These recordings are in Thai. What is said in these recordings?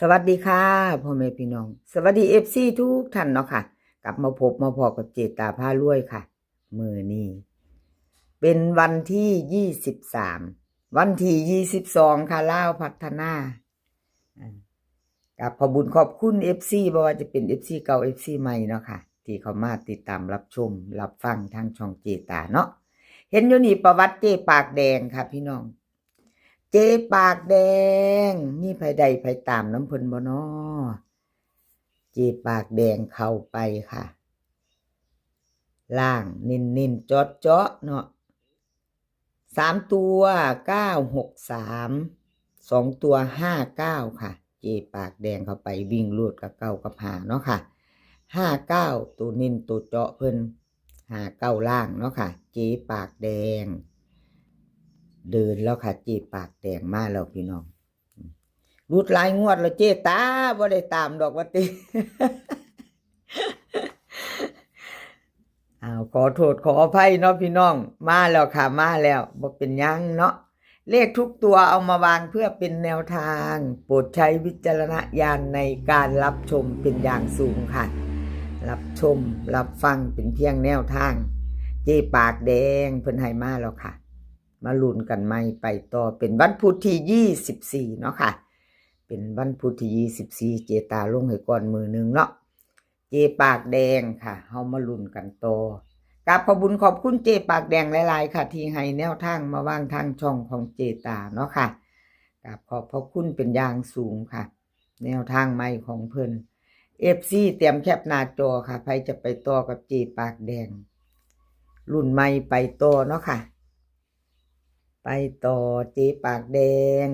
สวัสดีค่ะพ่อแม่พี่น้องสวัสดีFCทุกท่านเนาะค่ะกลับมาพบมาพอกับเจตาพารวยค่ะมื้อนี้เป็นวันที่23วันที่22ค่ะลาวพัฒนาอ่ากับขอบุญขอบคุณ FC บ่ว่าจะเป็น FC เก่า FC ใหม่เนาะค่ะที่เข้ามาติดตามรับชมรับฟังทางช่องเจตาเนาะเห็นอยู่นี่ประวัติเจปากแดงค่ะพี่น้องเจปากแดงมีไผใดไผตามน้ำเพิ่นบ่น้อ เจปากแดงเข้าไปค่ะล่างนินจอดเจาะเนาะ3 ตัว9632 ตัว59ค่ะเจปากแดงเข้าไปวิ่งลูดกับเก้ากับหาเนาะค่ะ59ตัวนินตัวเจาะเพิ่น59ล่างเนาะค่ะเจปากแดงเดินแล้วค่ะเจปากแดงมาแล้วพี่น้องรูดหลายงวดแล้วเจตาบ่ได้ตามดอกว่าติ ขอโทษขออภัยเนาะพี่น้องมาแล้วค่ะมาแล้วบ่เป็นหยังเนาะเลขทุกตัวเอามาวางเพื่อเป็นแนวทางโปรดใช้วิจารณญาณในการรับชมเป็นอย่างสูงค่ะรับชมรับฟังเป็นเพียงแนวทางเจปากแดงเพิ่นให้มาแล้วค่ะมาลุ้นกันใหม่ไปต่อเป็นวันพุธที่24เนาะค่ะเป็นวันพุธที่24เจตาลงให้ก่อนมือนึงเนาะเจปากแดงค่ะเฮามาลุ้นกันต่อกราบขอบคุญขอบคุณเจปากแดงหลายๆค่ะที่ให้แนวทางมาวางทางช่องของเจตาเนาะค่ะกราบขอบพระคุณเป็นอย่างสูงค่ะแนวทางใหม่ของเพิ่น FC เตรียมแคปหน้าจอค่ะใครจะไปต่อกับเจปากแดงรุ่นใหม่ไปต่อเนาะค่ะไปต่อเจปากแดง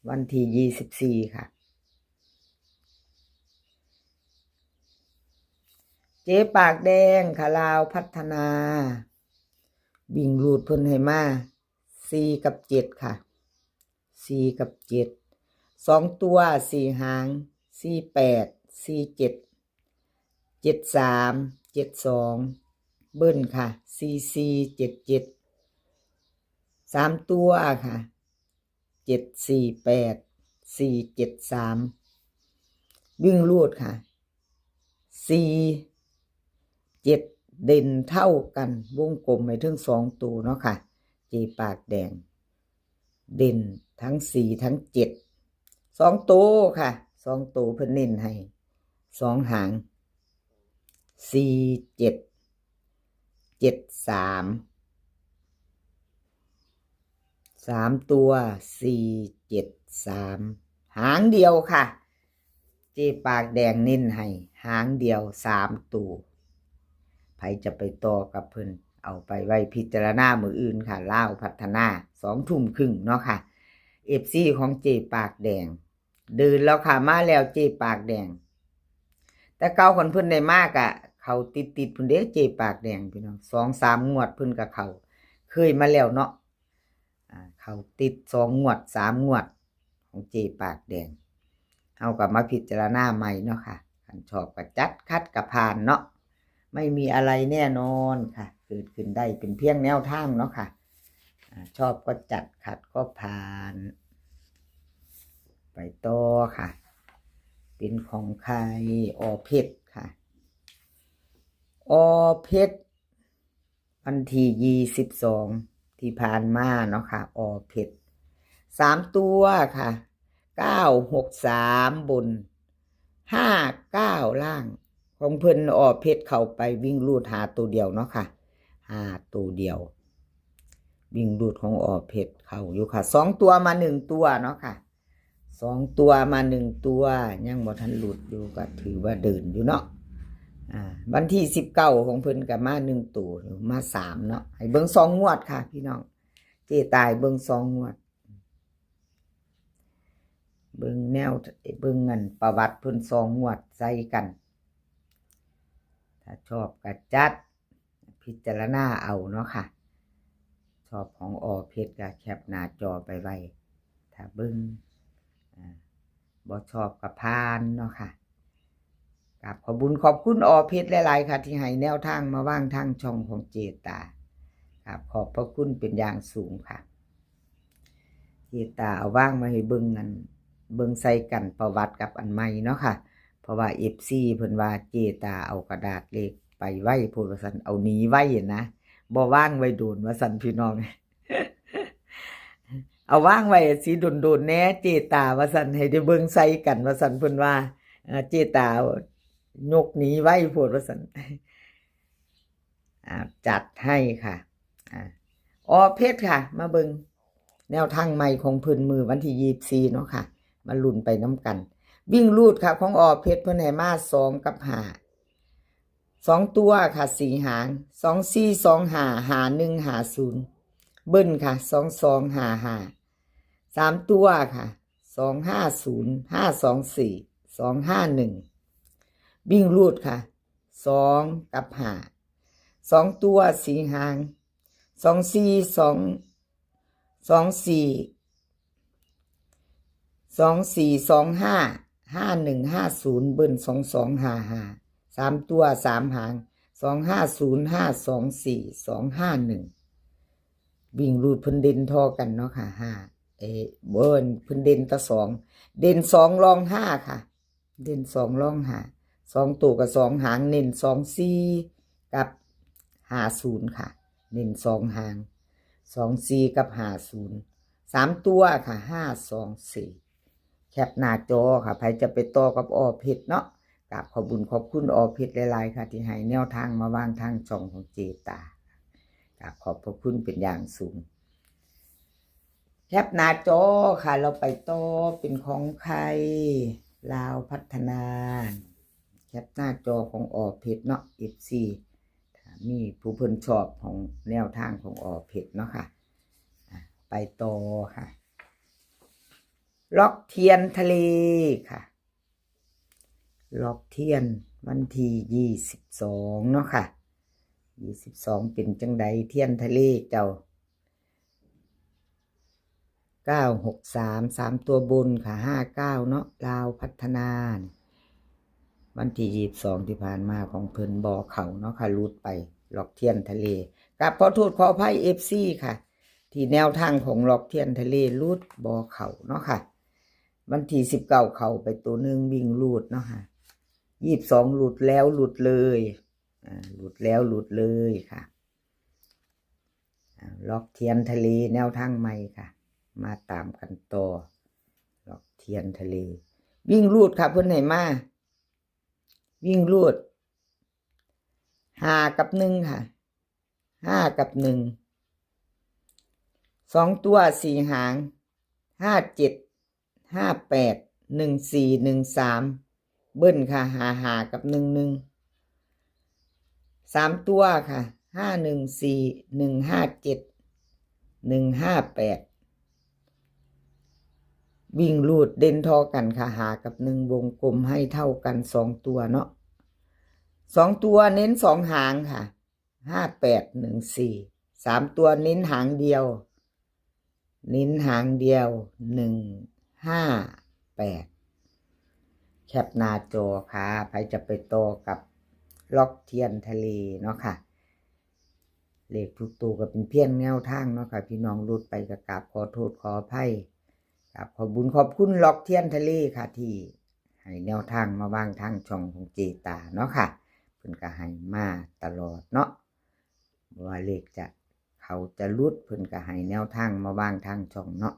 วันที่24ค่ะเจ๊ปากแดงค่ะลาวพัฒนาวิ่งรูดเพิ่นให้มา4กับ7ค่ะ4กับ7 2 ตัว4หาง48 47 73 72เบิ้ลค่ะ44 77 3 ตัวค่ะ748 473วิ่งรูดค่ะ4 7เด่นเท่ากันวงกลมให้ถึง2ตัวเนาะค่ะเจปากแดงเด่นทั้ง4ทั้ง7 2ตัวค่ะ2ตัวเพิ่นเน้นให้2หาง4 7 7 3 3ตัว4 7 3หางเดียวค่ะเจปากแดงเน้นให้หางเดียว3ตัวไผจะไปต่อกับเพิ่นเอาไปไว้พิจารณามืออื่นค่ะลาวพัฒนา2 ทุ่มครึ่งเนาะค่ะ FC ของเจปากแดงเดินแล้วค่ะมาแล้วเจปากแดงแต่เก่าคนเพิ่นได้มากอ่ะเขาติดเพิ่นเด้เจปากแดงพี่น้อง2-3 งวดเพิ่นกับเขาเคยมาแล้วเนาะเขาติด2 งวด 3 งวดของเจปากแดงเฮากับมาพิจารณาใหม่เนาะค่ะคันชอบก็จัดคัดก็ผ่านเนาะไม่มีอะไรแน่นอนค่ะเกิดขึ้นได้เป็นเพียงแนวทางเนาะค่ะชอบก็จัดขัดก็ผ่านไปต่อค่ะเป็นของใครอเพชรค่ะอเพชรวันที่22ที่ผ่านมาเนาะค่ะอเพชร3 ตัวค่ะ963บน59ล่างของเพิ่นอเพชรเข้าไปวิ่งลูดหาตัวเดียวเนาะค่ะตัวเดียววิ่งรูดของเพชรเข้าอยู่ค่ะ2 ตัวมา1 ตัวเนาะค่ะ2 ตัวมา1 ตัวยังบ่ทันหลุดอยู่ก็ถือว่าเดินอยู่เนาะวันที่19ของเพิ่นก็มา1 ตัวมา3เนาะให้เบิ่ง2 งวดค่ะพี่น้องเจตายเบิ่ง2 งวดเบิ่งแนวเบิ่งเงินประวัติเพิ่น2 งวดใส่กันถ้าชอบก็จัดพิจารณาเอาเนาะค่ะชอบของเพชรก็แคปหน้าจอไปไว้ถ้าเบิ่งบ่ชอบก็ผ่านเนาะค่ะกับขอบคุญขอบคุณเพชรหลายๆค่ะที่ให้แนวทางมาวางทางช่องของเจตาครับขอบพระคุณเป็นอย่างสูงค่ะเจตาเอาว่างมาให้เบิ่งกัน เบิ่งใส่กันประวัติกับอันใหม่เนาะค่ะเพราะว่า FC เพิ่นว่าเจตาเอากระดาษเลขไปไว้พูดว่าซั่นเอาหนีไว้นะบ่ว่างไว้โดนว่าซั่นพี่น้อง เอาว่างไว้สิโดนๆแหน่เจตาว่าซั่นให้ได้เบิ่งใส่กันว่าซั่นเพิ่นว่าเจตายกหนีไว้พูดว่าซั่น จัดให้ค่ะเพชรค่ะ มาเบิงแนวทางใหม่ของเพิ่นมือวันที่24เนาะค่ะมาลุ้นไปน้ำกัน วิ่งลูดค่ะของเพชรเพิ่นให้มา2กับ5 2ตัวค่ะ4หาง2 4 2 5 5 1 5 0เบิ้ลค่ะ2 2 5 5 3ตัวค่ะ2 5 0 5 2 4 2 5 1วิ่งลูดค่ะ2กับ5 2ตัว4หาง2 4 2 2 4 2 4 2 5 5 1 5 0เบิ้ล2 2 5 5 3ตัว3หาง2 5 0 5 2 4 2 5 1วิ่งรูดเพิ่นเด่นทอกันเนาะค่ะ5เบิ้ลเพิ่นเด่นแต่2เด่น2รอง5ค่ะเด่น2รอง5 2ตัวกับ2หางเน้น2 4กับ50ค่ะเน้น2หาง2 4กับ50 3ตัวค่ะ5 2 4แคปหน้าจอค่ะใครจะไปต่อกับเพชรเนาะกราบขอบคุญขอบคุณเพชรหลายๆค่ะที่ให้แนวทางมาวางทางช่องของเจตากราบขอบพระคุณเป็นอย่างสูงแคปหน้าจอค่ะเราไปต่อเป็นของใครลาวพัฒนาแคปหน้าจอของเพชรเนาะ FC มีผู้เพิ่นชอบของแนวทางของเพชรเนาะค่ะไปต่อค่ะล็อกเทียนทะเลค่ะล็อกเทียนวันที่22เนาะค่ะ22เป็นจังใดเทียนทะเลเจ้า963 3ตัวบนค่ะ59เนาะลาวพัฒนาวันที่22ที่ผ่านมาของเพิ่นบ่เข้าเนาะค่ะรูดไปล็อกเทียนทะเลกับขอโทษขออภัย FC ค่ะที่แนวทางของล็อกเทียนทะเลรูดบ่เข้าเนาะค่ะวันที่19เข้าไปตัวนึงวิ่งรูดเนาะค่ะ22หลุดแล้วหลุดเลยหลุดแล้วหลุดเลยค่ะล็อกเทียนทะเลแนวทางใหม่ค่ะมาตามกันต่อล็อกเทียนทะเลวิ่งรูดค่ะเพิ่นให้มาวิ่งรูด5กับ1ค่ะ5กับ1 2ตัว4หาง57 58 14 13เบิ้ลค่ะ5กับ11 3ตัวค่ะ514 157 158วิ่งรูดเด่นทอกันค่ะกับ1วงกลมให้เท่ากัน2ตัวเนาะ2ตัวเน้น2หางค่ะ5814 3ตัวเน้นหางเดียว158แคปหน้าจอค่ะใครจะไปต่อกับล็อกเทียนทะเลเนาะค่ะเลขทุกตัวก็เป็นเพียงแนวทางเนาะค่ะพี่น้องรูดไปกับกราบขอโทษขออภัยกับขอบคุญขอบคุณล็อกเทียนทะเลค่ะที่ให้แนวทางมาวางทางช่องของเจตาเนาะค่ะเพิ่นก็ให้มาตลอดเนาะว่าเลขเขาจะรุดเพิ่นก็ให้แนวทางมาวางทางช่องเนาะ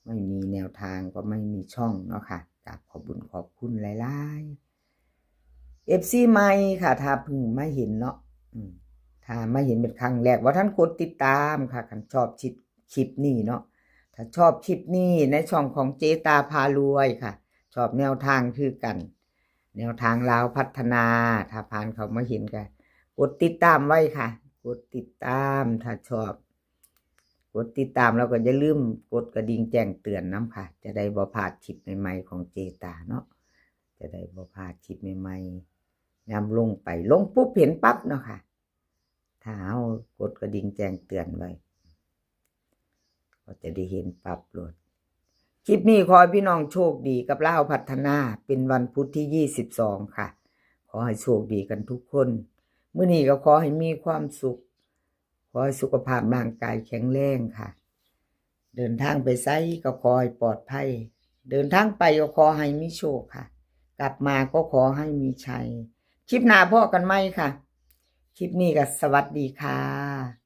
ไม่มีแนวทางก็ไม่มีช่องเนาะค่ะกับขอบคุญขอบคุณหลายๆ FC ใหม่ค่ะถ้าเพิ่งมาเห็นเนาะถ้ามาเห็นเป็นครั้งแรกว่าท่านกดติดตามค่ะคันชอบคลิปนี้เนาะถ้าชอบคลิปนี้ในช่องของเจตาพารวยค่ะชอบแนวทางคือกันแนวทางลาวพัฒนาถ้าผ่านเขามาเห็นกันกดติดตามไว้ค่ะกดติดตามถ้าชอบกดติดตามแล้วก็อย่าลืมกดกระดิ่งแจ้งเตือนน้ำค่ะจะได้บ่พลาดคลิปใหม่ๆของเจตาเนาะจะได้บ่พลาดคลิปใหม่ๆยามลงปุ๊บเห็นปั๊บเนาะค่ะถ้าเอากดกระดิ่งแจ้งเตือนไว้ก็จะได้เห็นปั๊บเลยคลิปนี้ขอให้พี่น้องโชคดีกับลาวพัฒนาเป็นวันพุธที่22ค่ะขอให้โชคดีกันทุกคนมื้อนี้ก็ขอให้มีความสุขขอให้สุขภาพร่างกายแข็งแรงค่ะเดินทางไปไสก็ขอให้ปลอดภัย เดินทางไปก็ขอให้มีโชคค่ะ กลับมาก็ขอให้มีชัย คลิปหน้าพ่อกันไหมค่ะ คลิปนี้ก็สวัสดีค่ะ